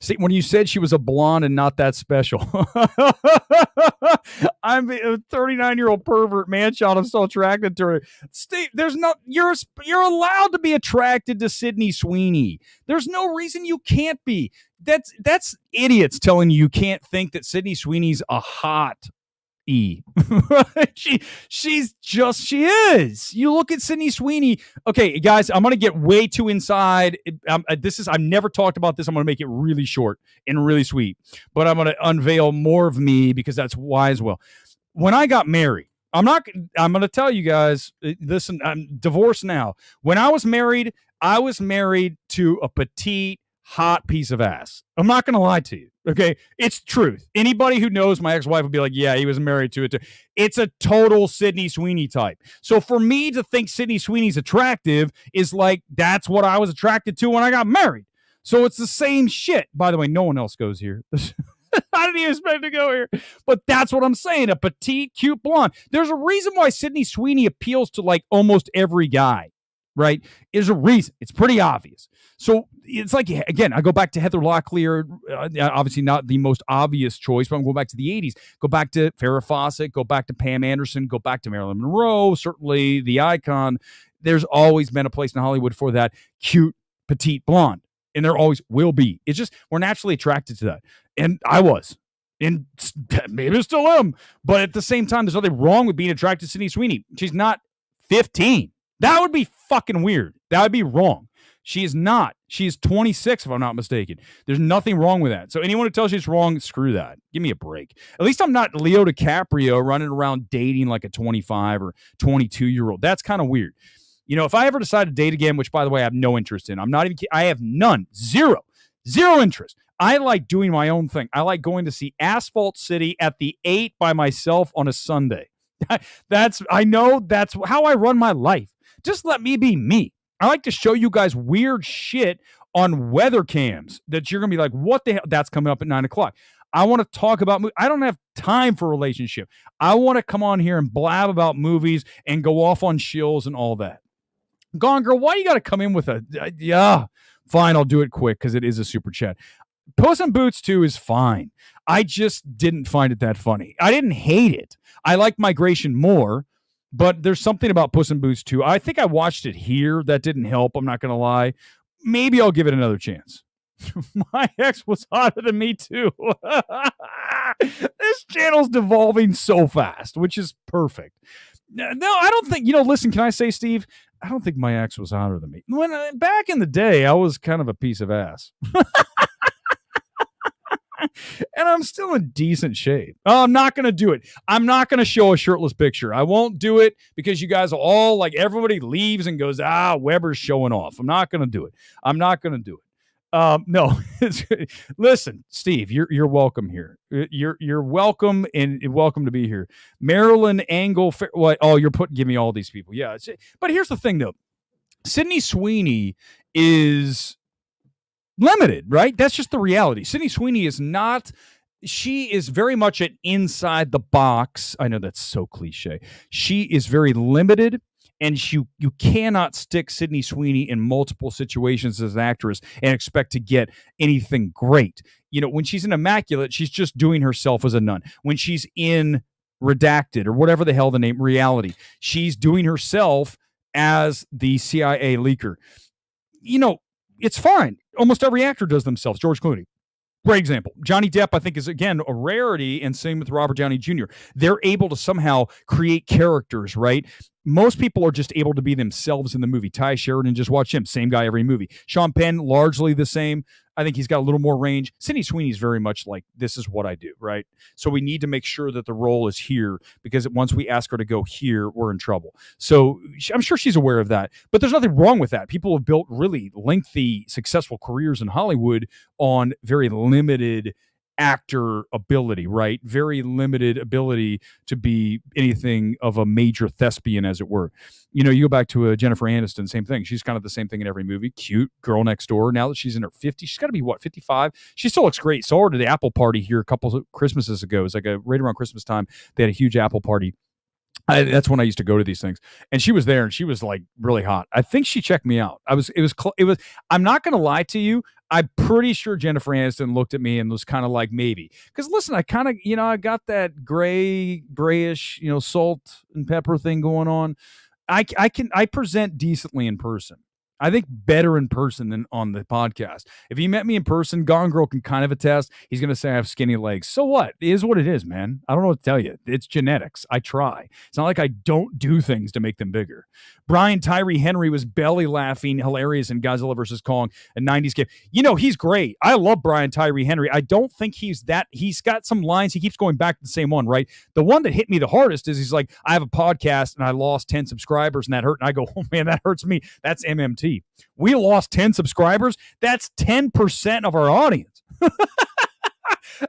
See, when you said she was a blonde and not that special, I'm a 39-year-old pervert man-child. I'm so attracted to her. Steve, you're allowed to be attracted to Sydney Sweeney. There's no reason you can't be. That's idiots telling you can't think that Sydney Sweeney's a hot she is. You look at Sydney Sweeney. Okay, guys, I'm gonna get way too inside. I've never talked about this. I'm gonna make it really short and really sweet, but I'm gonna unveil more of me because that's wise. Well, when I got married, I'm gonna tell you guys. Listen, I'm divorced now. When I was married to a petite, hot piece of ass. I'm not going to lie to you. Okay. It's truth. Anybody who knows my ex-wife would be like, yeah, he was married to it too. It's a total Sydney Sweeney type. So for me to think Sydney Sweeney's attractive is like, that's what I was attracted to when I got married. So it's the same shit. By the way, no one else goes here. I didn't even expect to go here. But that's what I'm saying. A petite, cute blonde. There's a reason why Sydney Sweeney appeals to like almost every guy, right? There's a reason. It's pretty obvious. So it's like, again, I go back to Heather Locklear, obviously not the most obvious choice, but I'm going back to the 80s. Go back to Farrah Fawcett, go back to Pam Anderson, go back to Marilyn Monroe, certainly the icon. There's always been a place in Hollywood for that cute, petite blonde. And there always will be. It's just, we're naturally attracted to that. And I was. And maybe I still am. But at the same time, there's nothing wrong with being attracted to Sydney Sweeney. She's not 15. That would be fucking weird. That would be wrong. She is not. She is 26, if I'm not mistaken. There's nothing wrong with that. So anyone who tells you it's wrong, screw that. Give me a break. At least I'm not Leo DiCaprio running around dating like a 25 or 22-year-old. That's kind of weird. You know, if I ever decide to date again, which, by the way, I have no interest in. I'm not even, I have none. Zero interest. I like doing my own thing. I like going to see Asphalt City at the 8 by myself on a Sunday. I know that's how I run my life. Just let me be me. I like to show you guys weird shit on weather cams that you're going to be like, what the hell? That's coming up at 9 o'clock. I want to talk about I don't have time for a relationship. I want to come on here and blab about movies and go off on shills and all that. Gone Girl, why you got to come in with yeah, fine, I'll do it quick because it is a super chat. Puss in Boots 2 is fine. I just didn't find it that funny. I didn't hate it. I like Migration more, but there's something about Puss in Boots 2. I think I watched it here. That didn't help. I'm not going to lie. Maybe I'll give it another chance. My ex was hotter than me too. This channel's devolving so fast, which is perfect. No, I don't think, listen, can I say, Steve? I don't think my ex was hotter than me. Back in the day, I was kind of a piece of ass. And I'm still in decent shape. Oh, I'm not going to do it. I'm not going to show a shirtless picture. I won't do it because you guys will all, like, everybody leaves and goes, Weber's showing off. I'm not going to do it. I'm not going to do it. No, listen, Steve, you're welcome here. You're welcome and welcome to be here. Marilyn Angle. What? Oh, give me all these people. Yeah. But here's the thing though. Sydney Sweeney is limited, right? That's just the reality. Sydney Sweeney is not, she is very much an inside the box. I know that's so cliche. She is very limited. And you cannot stick Sydney Sweeney in multiple situations as an actress and expect to get anything great. When she's in Immaculate, she's just doing herself as a nun. When she's in Redacted or whatever the hell the name, Reality, she's doing herself as the CIA leaker. It's fine. Almost every actor does themselves. George Clooney. Great example. Johnny Depp, I think, is, again, a rarity, and same with Robert Downey Jr. They're able to somehow create characters, right? Most people are just able to be themselves in the movie. Ty Sheridan, just watch him. Same guy every movie. Sean Penn, largely the same. I think he's got a little more range. Sydney Sweeney's very much like, this is what I do, right? So we need to make sure that the role is here because once we ask her to go here, we're in trouble. So I'm sure she's aware of that. But there's nothing wrong with that. People have built really lengthy, successful careers in Hollywood on very limited actor ability, right? Very limited ability to be anything of a major thespian, as it were. You go back to Jennifer Aniston, same thing. She's kind of the same thing in every movie. Cute girl next door. Now that she's in her 50s, she's got to be 55? She still looks great. Saw her at the Apple party here a couple of Christmases ago. It was like right around Christmas time. They had a huge Apple party. That's when I used to go to these things, and she was there, and she was like really hot. I think she checked me out. It was. I'm not going to lie to you. I'm pretty sure Jennifer Aniston looked at me and was kind of like maybe, because listen, I kind of I got that grayish salt and pepper thing going on. I present decently in person. I think better in person than on the podcast. If he met me in person, Gone Girl can kind of attest. He's going to say I have skinny legs. So what? It is what it is, man. I don't know what to tell you. It's genetics. I try. It's not like I don't do things to make them bigger. Brian Tyree Henry was belly laughing hilarious in Godzilla vs. Kong, a 90s game. He's great. I love Brian Tyree Henry. I don't think he's got some lines. He keeps going back to the same one, right? The one that hit me the hardest is he's like, I have a podcast and I lost 10 subscribers and that hurt. And I go, oh man, that hurts me. That's MMT. MMT. We lost 10 subscribers. That's 10% of our audience.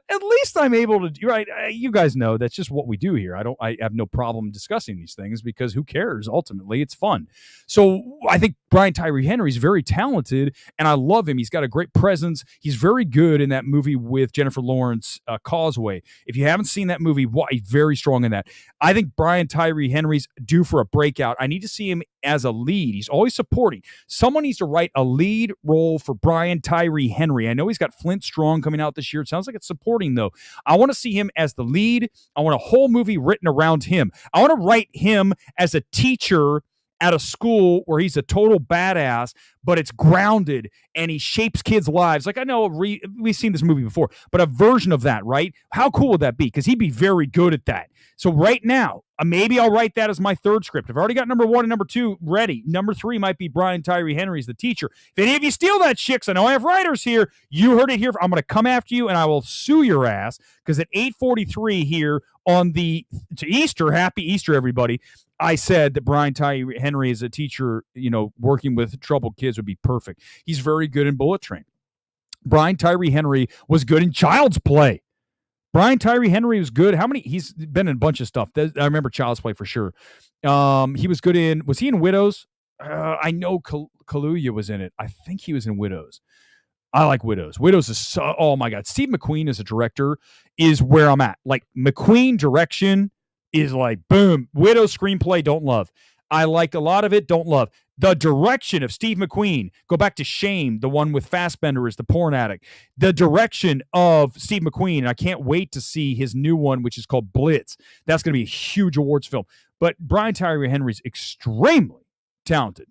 At least I'm able to, right? You guys know that's just what we do here. I have no problem discussing these things because who cares? Ultimately, it's fun. So I think Brian Tyree Henry is very talented, and I love him. He's got a great presence. He's very good in that movie with Jennifer Lawrence, Causeway. If you haven't seen that movie, he's very strong in that. I think Brian Tyree Henry's due for a breakout. I need to see him as a lead. He's always supporting. Someone needs to write a lead role for Brian Tyree Henry. I know he's got Flint Strong coming out this year. It sounds like it's supporting, though. I want to see him as the lead. I want a whole movie written around him. I want to write him as a teacher at a school where he's a total badass, but it's grounded and he shapes kids' lives. Like, I know we've seen this movie before, but a version of that, right? How cool would that be? Because he'd be very good at that. So right now, maybe I'll write that as my third script. I've already got number 1 and number 2 ready. Number 3 might be Brian Tyree Henry as the teacher. If any of you steal that shit, 'cause I know I have writers here, you heard it here. I'm going to come after you and I will sue your ass, because at 8:43 here on to Easter, happy Easter, everybody, I said that Brian Tyree Henry as a teacher, working with troubled kids would be perfect. He's very good in Bullet Train. Brian Tyree Henry was good in Child's Play. Brian Tyree Henry was good. He's been in a bunch of stuff. I remember Child's Play for sure. He was good was he in Widows? I know Kaluuya was in it. I think he was in Widows. I like Widows. Widows is oh my God. Steve McQueen as a director is where I'm at. Like, McQueen direction is like, boom. Widows screenplay, don't love. I like a lot of it, don't love. The direction of Steve McQueen, go back to Shame, the one with Fassbender as the porn addict. The direction of Steve McQueen, and I can't wait to see his new one, which is called Blitz. That's going to be a huge awards film. But Brian Tyree Henry's extremely talented.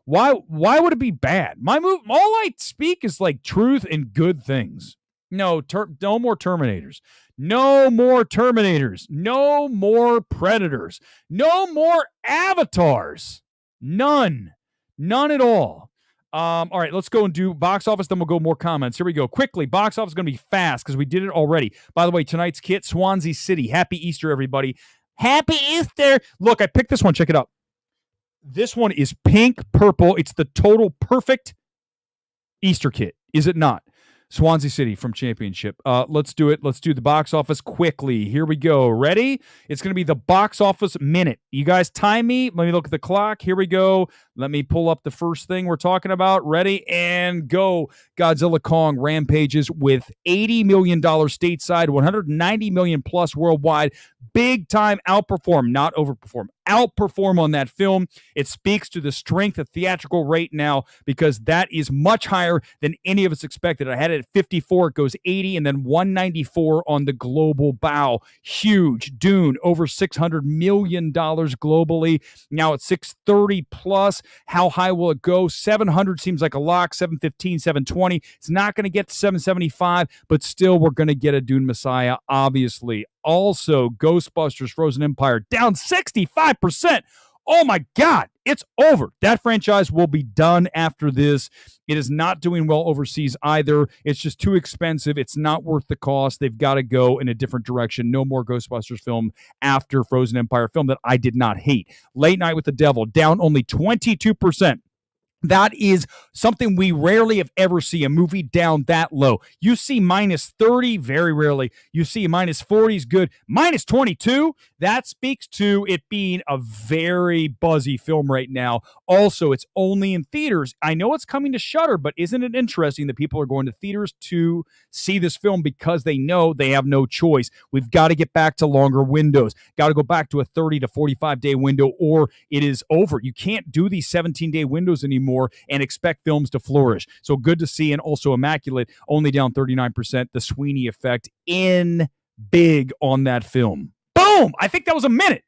Why would it be bad? All I speak is like truth and good things. No more Terminators. No more Terminators. No more Predators. No more Avatars. None at all. All right, let's go and do box office, then we'll go more comments. Here we go. Quickly, box office is going to be fast because we did it already. By the way, tonight's kit, Swansea City. Happy Easter, everybody. Happy Easter. Look, I picked this one. Check it out. This one is pink, purple. It's the total perfect Easter kit, is it not? Swansea City from Championship. Let's do it. Let's do the box office quickly. Here we go. Ready? It's going to be the box office minute. You guys time me. Let me look at the clock. Here we go. Let me pull up the first thing we're talking about. Ready and go. GodzillaXKong rampages with $80 million stateside, $190 million plus worldwide. Big time outperform, not overperform. Outperform on that film. It speaks to the strength of theatrical rate now, because that is much higher than any of us expected. I had it at 54. It goes 80 and then 194 on the global bow. Huge. Dune over $600 million globally. Now it's 630 plus. How high will it go? 700 seems like a lock. 715, 720. It's not going to get to 775, but still we're going to get a Dune Messiah, obviously. Also, Ghostbusters Frozen Empire down 65%. Oh my God, it's over. That franchise will be done after this. It is not doing well overseas either. It's just too expensive. It's not worth the cost. They've got to go in a different direction. No more Ghostbusters film after Frozen Empire, film that I did not hate. Late Night with the Devil, down only 22%. That is something we rarely have ever see a movie down that low. You see minus 30, very rarely. You see minus 40 is good. Minus 22, that speaks to it being a very buzzy film right now. Also, it's only in theaters. I know it's coming to Shudder, but isn't it interesting that people are going to theaters to see this film because they know they have no choice? We've got to get back to longer windows. Got to go back to a 30 to 45-day window, or it is over. You can't do these 17-day windows anymore and expect films to flourish. So good to see, and also Immaculate, only down 39%. The Sweeney effect in big on that film. Boom! I think that was a minute.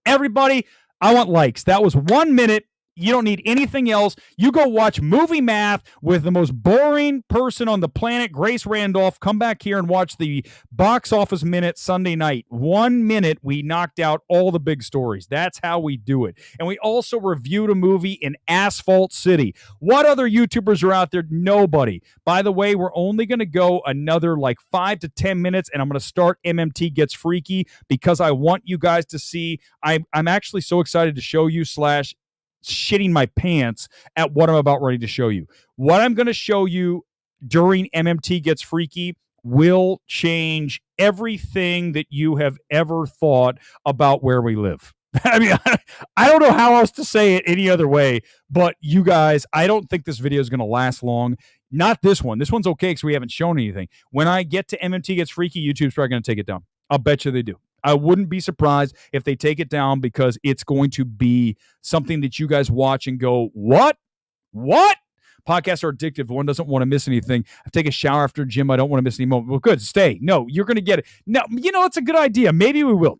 Everybody, I want likes. That was 1 minute. You don't need anything else. You go watch Movie Math with the most boring person on the planet, Grace Randolph. Come back here and watch the Box Office Minute Sunday night. 1 minute, we knocked out all the big stories. That's how we do it. And we also reviewed a movie in Asphalt City. What other YouTubers are out there? Nobody. By the way, we're only going to go another like 5 to 10 minutes, and I'm going to start MMT Gets Freaky because I want you guys to see. I'm actually so excited to show you / shitting my pants at what I'm about ready to show you. What I'm going to show you during MMT Gets Freaky will change everything that you have ever thought about where we live. I mean, I don't know how else to say it any other way, but you guys, I don't think this video is going to last long. Not this one. This one's okay because we haven't shown anything. When I get to MMT Gets Freaky, YouTube's probably going to take it down. I'll bet you they do. I wouldn't be surprised if they take it down because it's going to be something that you guys watch and go, what? What? Podcasts are addictive. One doesn't want to miss anything. I take a shower after gym. I don't want to miss any moment. Well, good. Stay. No, you're going to get it. No, it's a good idea. Maybe we will.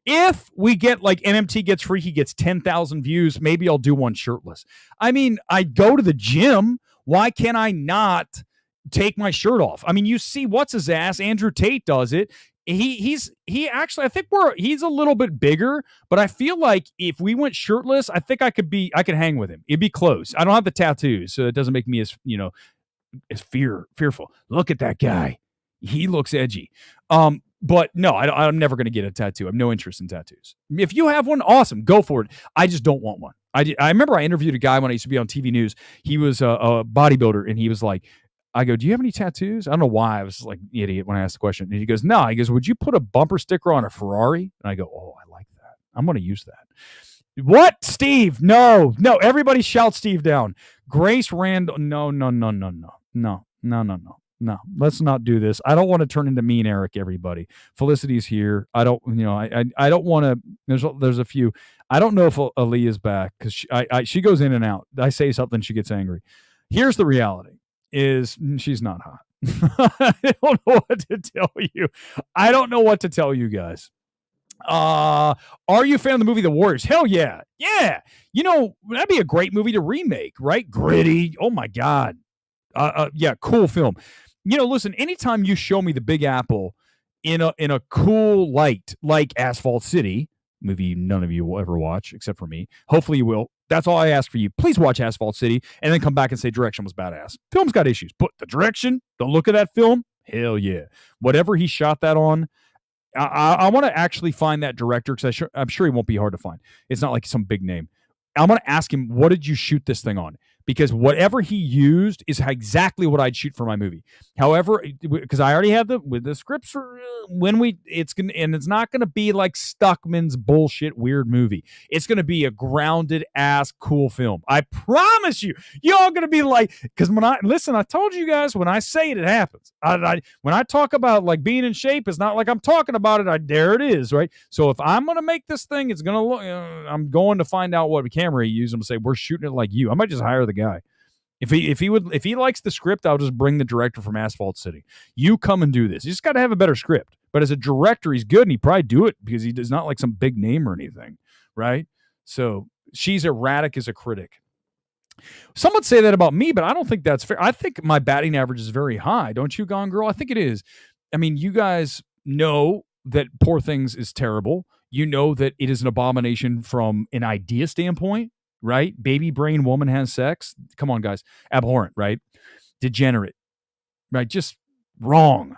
If we get like MMT Gets Freaky gets 10,000 views, maybe I'll do one shirtless. I mean, I go to the gym. Why can't I not take my shirt off? I mean, you see what's his ass. Andrew Tate does it. He actually, I think he's a little bit bigger, but I feel like if we went shirtless, I think I could hang with him. It'd be close. I don't have the tattoos, so it doesn't make me as fearful. Look at that guy. He looks edgy. But no, I'm never going to get a tattoo. I have no interest in tattoos. If you have one, awesome, go for it. I just don't want one. I remember I interviewed a guy when I used to be on TV news. He was a bodybuilder, and he was like, I go, do you have any tattoos? I don't know why I was like an idiot when I asked the question. And he goes, no. He goes, would you put a bumper sticker on a Ferrari? And I go, oh, I like that. I'm going to use that. What, Steve? No. Everybody shout Steve down. Grace Randall. No. Let's not do this. I don't want to turn into Mean Eric, everybody. Felicity's here. I don't, I don't want to, there's a few. I don't know if Aaliyah's back because she goes in and out. I say something, she gets angry. Here's the reality. Is she's not hot. I don't know what to tell you. I don't know what to tell you guys. Are you a fan of the movie The Warriors? Hell yeah. Yeah. That'd be a great movie to remake, right? Gritty. Oh my God. Yeah, cool film. Listen, anytime you show me the Big Apple in a cool light, like Asphalt City, movie none of you will ever watch except for me. Hopefully you will. That's all I ask for you. Please watch Asphalt City and then come back and say direction was badass. Film's got issues, but the direction, the look of that film, hell yeah. Whatever he shot that on, I want to actually find that director because I'm sure he won't be hard to find. It's not like some big name. I'm going to ask him, what did you shoot this thing on? Because whatever he used is exactly what I'd shoot for my movie. However, because I already have the scripts for it's not going to be like Stuckman's bullshit weird movie. It's going to be a grounded ass cool film. I promise you. Y'all going to be like, because I told you guys when I say it, it happens. When I talk about like being in shape, it's not like I'm talking about it. There it is, right? So if I'm going to make this thing, it's going to look. I'm going to find out what camera he used. I'm going to say we're shooting it like you. I might just hire the guy. If he likes the script, I'll just bring the director from Asphalt City. You come and do this. You just got to have a better script. But as a director, he's good, and he probably do it because he's not like some big name or anything, right? So she's erratic as a critic. Some would say that about me, but I don't think that's fair. I think my batting average is very high. Don't you, Gone Girl? I think it is. I mean, you guys know that Poor Things is terrible. You know that it is an abomination from an idea standpoint. Right? Baby brain woman has sex. Come on, guys. Abhorrent, right? Degenerate, right? Just wrong.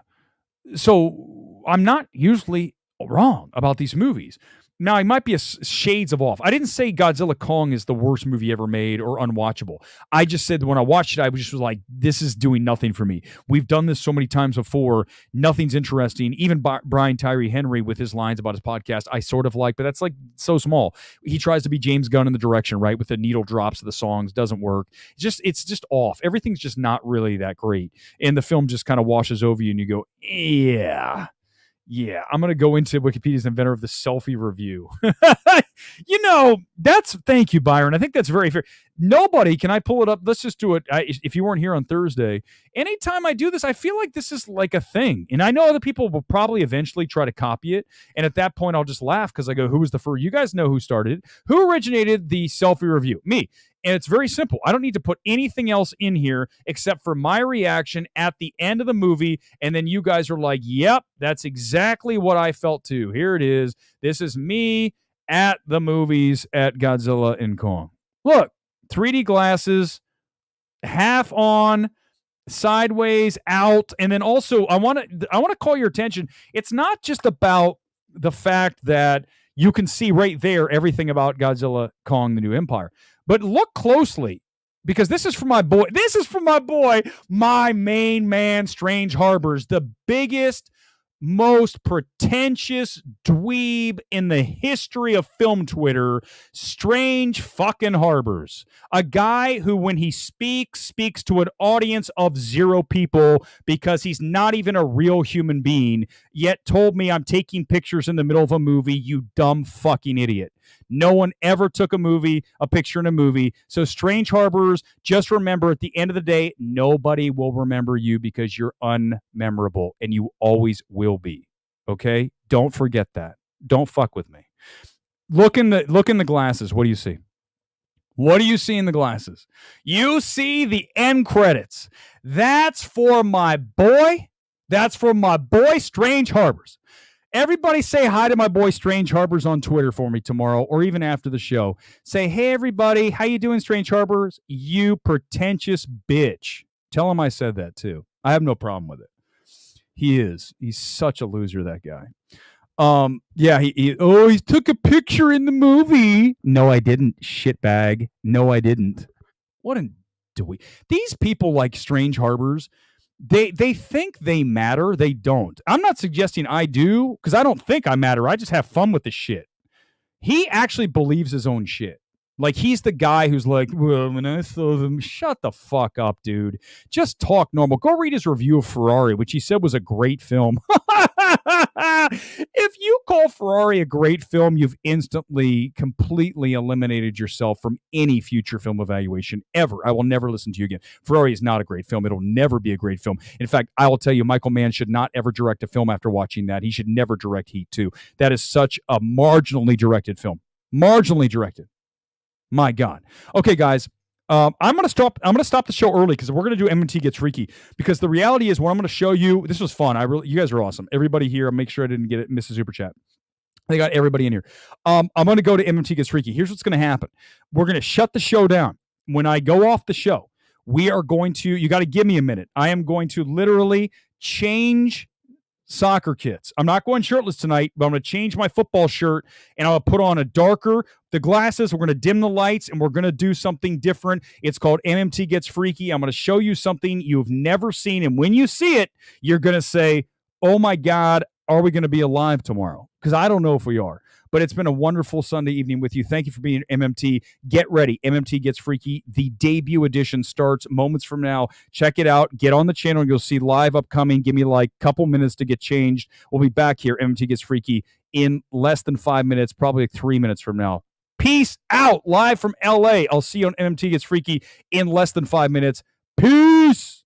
So I'm not usually wrong about these movies. Now, I might be shades of off. I didn't say GodzillaXKong is the worst movie ever made or unwatchable. I just said when I watched it, I was like, this is doing nothing for me. We've done this so many times before. Nothing's interesting. Even Brian Tyree Henry with his lines about his podcast, I sort of like, but that's like so small. He tries to be James Gunn in the direction, right? With the needle drops of the songs. Doesn't work. It's just off. Everything's just not really that great. And the film just kind of washes over you and you go, yeah, I'm going to go into Wikipedia's inventor of the selfie review. Thank you, Byron. I think that's very fair. Nobody, can I pull it up? Let's just do it. If you weren't here on Thursday, anytime I do this, I feel like this is like a thing. And I know other people will probably eventually try to copy it. And at that point, I'll just laugh because I go, who was the first? You guys know who started it. Who originated the selfie review? Me. And it's very simple. I don't need to put anything else in here except for my reaction at the end of the movie. And then you guys are like, yep, that's exactly what I felt too. Here it is. This is me at the movies at Godzilla and Kong. Look, 3D glasses, half on, sideways, out. And then also, I want to call your attention. It's not just about the fact that you can see right there everything about Godzilla Kong, the New Empire. But look closely, because this is from my boy. This is from my boy, my main man, Strange Harbors, the biggest, most pretentious dweeb in the history of film Twitter, Strange fucking Harbors. A guy who, when he speaks to an audience of 0 people because he's not even a real human being, yet told me I'm taking pictures in the middle of a movie, you dumb fucking idiot. No one ever took a picture in a movie. So Strange Harbors, just remember, at the end of the day, nobody will remember you because you're unmemorable, and you always will be. Okay? Don't forget that. Don't fuck with me. Look in the glasses. What do you see? What do you see in the glasses? You see the end credits. That's for my boy. That's for my boy, Strange Harbors. Everybody say hi to my boy Strange Harbors on Twitter for me tomorrow, or even after the show. Say, hey, everybody, how you doing, Strange Harbors? You pretentious bitch. Tell him I said that, too. I have no problem with it. He is. He's such a loser, that guy. Yeah, he took a picture in the movie. No, I didn't, shitbag. No, I didn't. What a dweeb. These people like Strange Harbors, they think they matter. They don't. I'm not suggesting I do, because I don't think I matter. I just have fun with the shit. He actually believes his own shit. Like, he's the guy who's like, well, when I saw them, shut the fuck up, dude. Just talk normal. Go read his review of Ferrari, which he said was a great film. If you call Ferrari a great film, you've instantly, completely eliminated yourself from any future film evaluation ever. I will never listen to you again. Ferrari is not a great film. It'll never be a great film. In fact, I will tell you, Michael Mann should not ever direct a film after watching that. He should never direct Heat 2. That is such a marginally directed film. Marginally directed. My God. Okay, guys. I'm gonna stop the show early because we're gonna do MMT Gets Freaky. Because the reality is, what I'm gonna show you. This was fun. You guys are awesome. Everybody here. I'll make sure I didn't miss a super chat. They got everybody in here. I'm gonna go to MMT Gets Freaky. Here's what's gonna happen. We're gonna shut the show down. When I go off the show, we are going to. You got to give me a minute. I am going to literally change soccer kits. I'm not going shirtless tonight, but I'm going to change my football shirt and I'll put on the glasses. We're going to dim the lights and we're going to do something different. It's called MMT Gets Freaky. I'm going to show you something you've never seen. And when you see it, you're going to say, oh my God, are we going to be alive tomorrow? Because I don't know if we are. But it's been a wonderful Sunday evening with you. Thank you for being MMT. Get ready. MMT Gets Freaky. The debut edition starts moments from now. Check it out. Get on the channel. You'll see live upcoming. Give me like a couple minutes to get changed. We'll be back here. MMT Gets Freaky in less than 5 minutes, probably like 3 minutes from now. Peace out. Live from LA. I'll see you on MMT Gets Freaky in less than 5 minutes. Peace.